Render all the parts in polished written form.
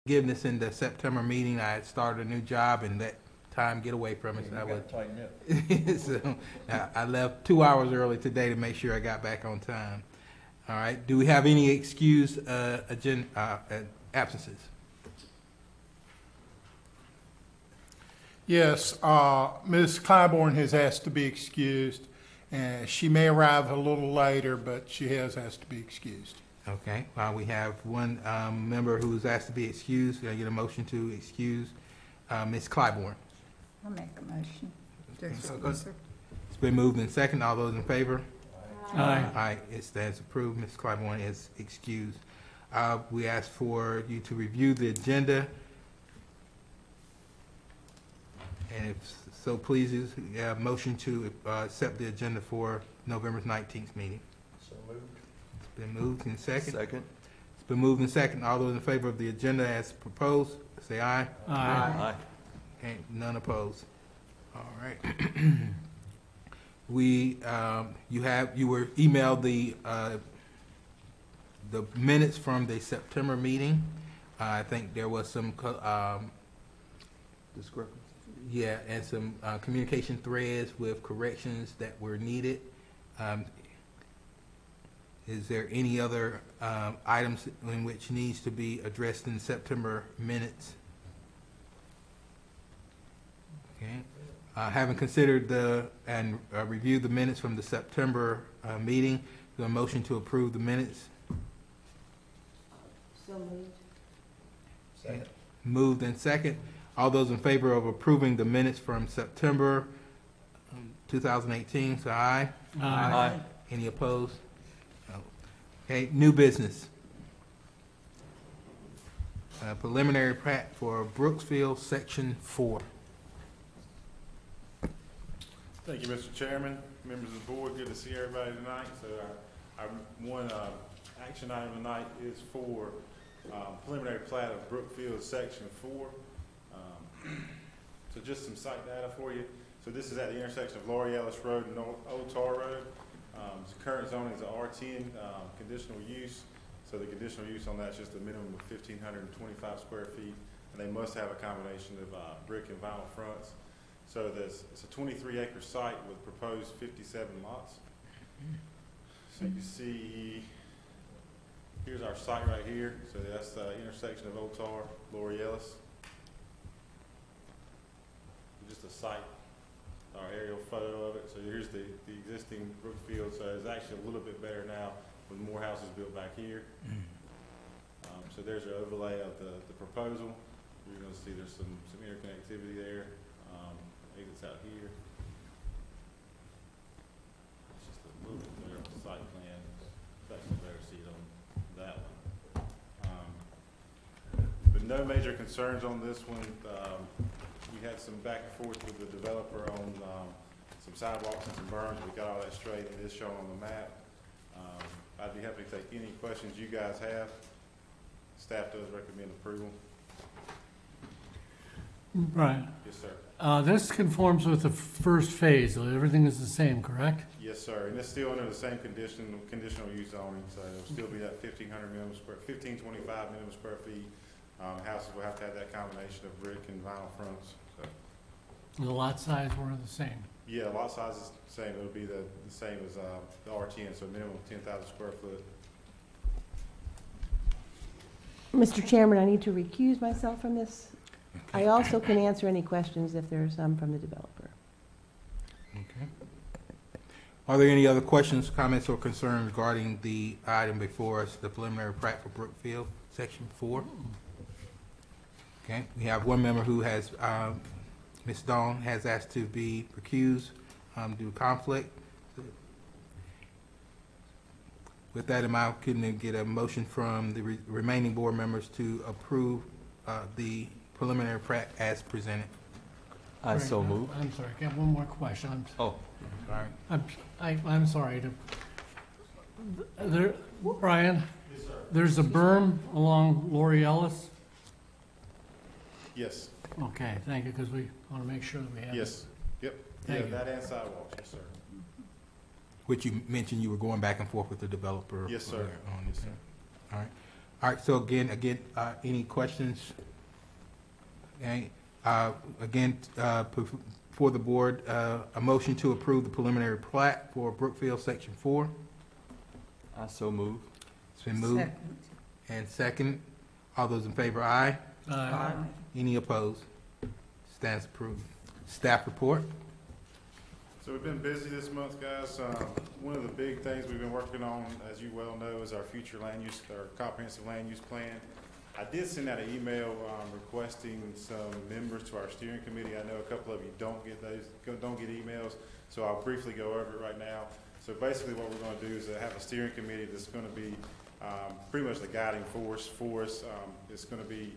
forgiveness in the September meeting. I had started a new job and let time get away from us. You I gotta was, tighten it. so I left 2 hours early today to make sure I got back on time. All right. Do we have any excused absences? Yes, Ms. Clybourne has asked to be excused, and she may arrive a little later, but she has asked to be excused. Okay. We have one member who's asked to be excused. Can I get a motion to excuse Ms. Clybourne? I'll make a motion to excuse her. It's been moved in second. All those in favor? Aye. Aye. It stands approved. Ms. Clybourne is excused. We ask for you to review the agenda. And if so pleases, motion to accept the agenda for November 19th meeting. So moved. It's been moved in second. Second. It's been moved in second. All those in favor of the agenda as proposed, say aye. Aye. Okay, none opposed. All right. You were emailed the minutes from the September meeting. I think there was some Discrepancy. yeah, and some communication threads with corrections that were needed. Is there any other items in which needs to be addressed in September minutes? Okay. Having considered and reviewed the minutes from the September meeting, the motion to approve the minutes. So moved. Second. Moved in second. All those in favor of approving the minutes from September 2018, say aye. Aye. Any opposed? No. Okay, new business. Preliminary plat for Brooksville, Section 4. Thank you, Mr. Chairman, members of the board. Good to see everybody tonight. So our one action item tonight is for preliminary plat of Brookfield Section 4. So just some site data for you. So this is at the intersection of Laurie Ellis Road and Old Tar Road. The current zoning is a R10 conditional use. So the conditional use on that is just a minimum of 1,525 square feet, and they must have a combination of brick and vinyl fronts. So it's a 23-acre site with proposed 57 lots. So you can see, here's our site right here. So that's the intersection of Old Tar, Laurie Ellis. Just a site, our aerial photo of it. So here's the existing Brookfield. So it's actually a little bit better now with more houses built back here. So there's an overlay of the proposal. You're going to see there's some interconnectivity there. Exits out here. It's just a little bit better on the site plan. It's actually better to see it on that one. But no major concerns on this one. We had some back and forth with the developer on some sidewalks and some berms. We got all that straight. It is shown on the map. I'd be happy to take any questions you guys have. Staff does recommend approval. Right. Yes, sir. This conforms with the first phase, though. Everything is the same, correct? Yes, sir. And it's still under the same conditional use zoning, so it'll still be that 1,525 minimum square feet. Houses will have to have that combination of brick and vinyl fronts. So. The lot size were the same. Yeah, lot size is the same. It'll be the same as the R10, so minimum of 10,000 square foot. Mr. Chairman, I need to recuse myself from this. I also can answer any questions if there are some from the developer. Okay. Are there any other questions, comments, or concerns regarding the item before us, the preliminary plat for Brookfield, Section 4? Okay, we have one member who has, Ms. Dawn, has asked to be recused due to conflict. With that in mind, can I get a motion from the remaining board members to approve the preliminary plat as presented? I so move. I'm sorry, I got one more question. Oh. Sorry. I'm sorry to, Brian? Yes, sir. There's a berm along Laurie Ellis? Yes. Okay, thank you, because we want to make sure that we have. Yes. Yep. Thank you. That and sidewalks. Yes, sir. Which you mentioned you were going back and forth with the developer. Yes, sir. On Yes, this. sir. All right. All right, so again, any questions? Okay, for the board, a motion to approve the preliminary plat for Brookfield Section 4. I so move. It's been moved Second. and second. All those in favor, aye. Aye. Any opposed? Stands approved. Staff report. So we've been busy this month, guys. One of the big things we've been working on, as you well know, is our future land use, our comprehensive land use plan. I did send out an email requesting some members to our steering committee. I know a couple of you don't get emails, so I'll briefly go over it right now. So basically what we're going to do is have a steering committee that's going to be pretty much the guiding force for us. It's going to be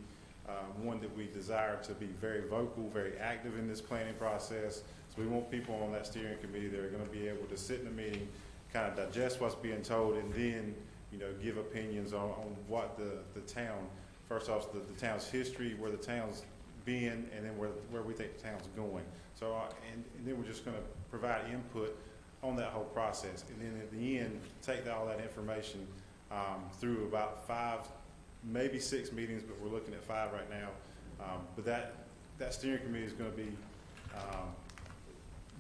one that we desire to be very vocal, very active in this planning process. So we want people on that steering committee that are going to be able to sit in a meeting, kind of digest what's being told, and then, you know, give opinions on what the town, first off, the town's history, where the town's been, and then where we think the town's going. So, and then we're just going to provide input on that whole process. And then at the end, take all that information through about 5, maybe 6 meetings, but we're looking at 5 right now. But that steering committee is going to be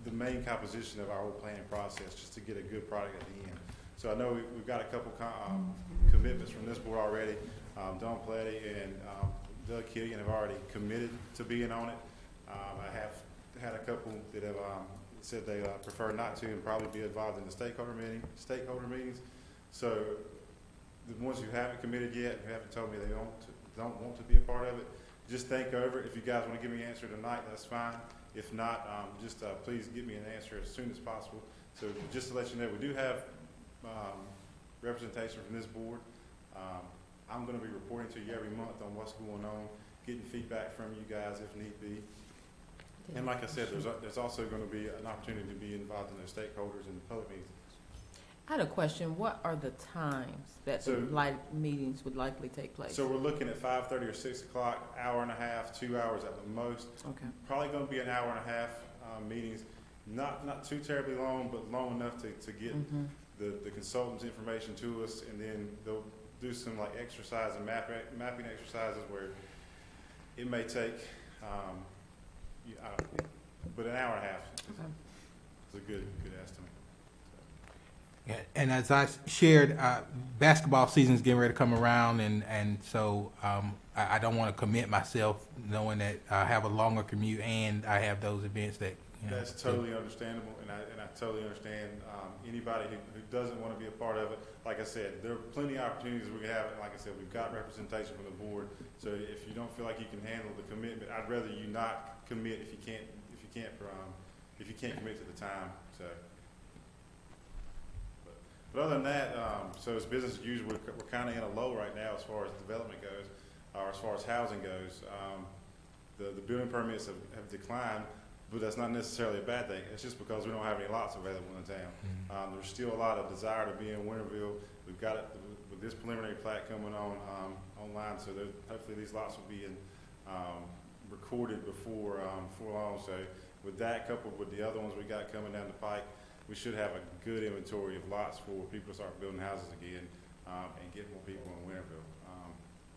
the main composition of our whole planning process, just to get a good product at the end. So I know we've got a couple commitments from this board already. Don Pletty and Doug Killian have already committed to being on it. I have had a couple that have said they prefer not to and probably be involved in the stakeholder meetings. So the ones who haven't committed yet, who haven't told me they don't want to be a part of it, just think over it. If you guys want to give me an answer tonight, that's fine. If not, just please give me an answer as soon as possible. So just to let you know, we do have representation from this board. I'm going to be reporting to you every month on what's going on, getting feedback from you guys if need be. And like I said, there's also going to be an opportunity to be involved in the stakeholders and the public meetings. I had a question. What are the times that the meetings would likely take place? So we're looking at 5:30 or 6 o'clock, hour and a half, 2 hours at the most. Okay. Probably going to be an hour and a half meetings, not too terribly long, but long enough to get the consultant's information to us, and then they'll do some like exercise and mapping exercises where it may take, but an hour and a half is a good estimate. Yeah, and as I shared, basketball season is getting ready to come around, and so I don't want to commit myself knowing that I have a longer commute and I have those events that, you know. That's totally understandable, and I totally understand anybody who doesn't want to be a part of it. Like I said, there are plenty of opportunities we have, and like I said, we've got representation from the board. So if you don't feel like you can handle the commitment, I'd rather you not commit if you can't commit to the time. So. But other than that, so it's business as usual. We're kind of in a low right now as far as development goes, or as far as housing goes. The building permits have declined, but that's not necessarily a bad thing. It's just because we don't have any lots available in town. There's still a lot of desire to be in Winterville. We've got it with this preliminary plat coming on online, so hopefully these lots will be recorded before long. So with that, coupled with the other ones we got coming down the pike, we should have a good inventory of lots for people to start building houses again and get more people in Winterville.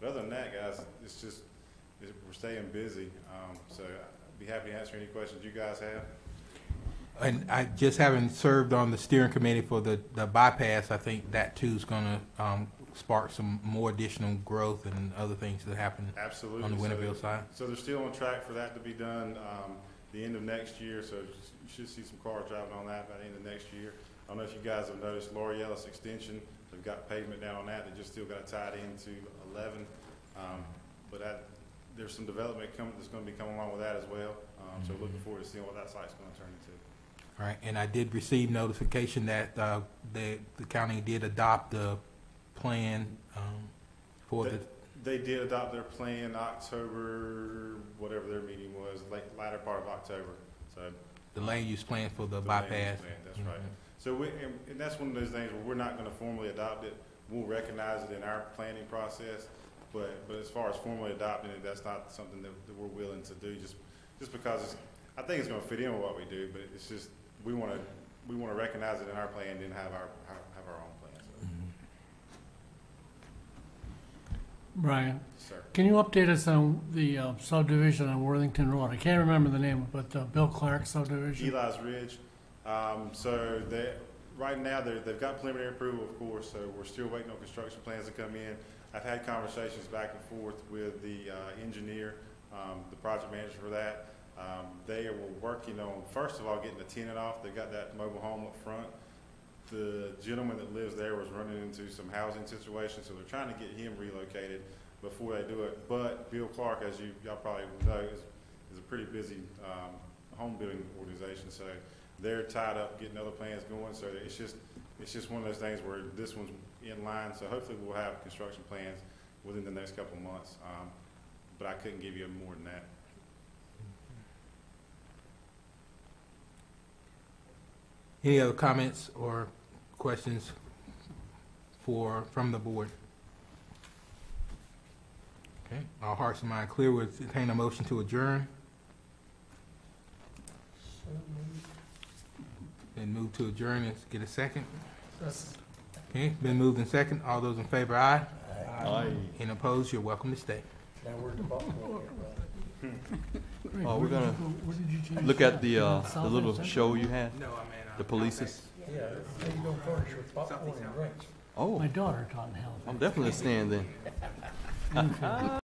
But other than that, guys, we're staying busy. So I'd be happy to answer any questions you guys have. And I just having served on the steering committee for the bypass, I think that too is going to spark some more additional growth and other things that happen. Absolutely. On the Winterville side. So they're still on track for that to be done the end of next year. So you should see some cars driving on that by the end of next year. I don't know if you guys have noticed Laura Ellis Extension. They've got pavement down on that. They just still got tied into 11. But there's some development that's going to be coming along with that as well. So looking forward to seeing what that site's going to turn into. All right, and I did receive notification that the county did adopt the plan for the. They did adopt their plan October, whatever their meeting was, latter part of October. So the land use plan for the bypass. Land use plan, that's right. So and that's one of those things where we're not going to formally adopt it. We'll recognize it in our planning process, but as far as formally adopting it, that's not something that we're willing to do. Just because I think it's going to fit in with what we do, but it's just we want to recognize it in our plan, and then have our own plan. So. Brian, Sir. can you update us on the subdivision on Worthington Road? I can't remember the name, but Bill Clark subdivision? Eli's Ridge. So they, right now, they've got preliminary approval, of course, so we're still waiting on construction plans to come in. I've had conversations back and forth with the engineer, the project manager for that. They were working on, first of all, getting the tenant off. They've got that mobile home up front. The gentleman that lives there was running into some housing situations, so they're trying to get him relocated before they do it. But Bill Clark, as y'all probably know, is a pretty busy home building organization, so they're tied up getting other plans going. So it's just one of those things where this one's in line. So hopefully we'll have construction plans within the next couple of months. But I couldn't give you more than that. Any other comments or questions from the board? Okay, all hearts and minds clear, we'll entertain a motion to adjourn. Then move to adjourn and get a second. Okay, been moved in second. All those in favor, aye. Aye. And opposed, you're welcome to stay. Oh, we're gonna What did you change? look at the South little End show you had, No, I mean, the polices. Central? Oh, My daughter taught in Halifax. I'm definitely staying then.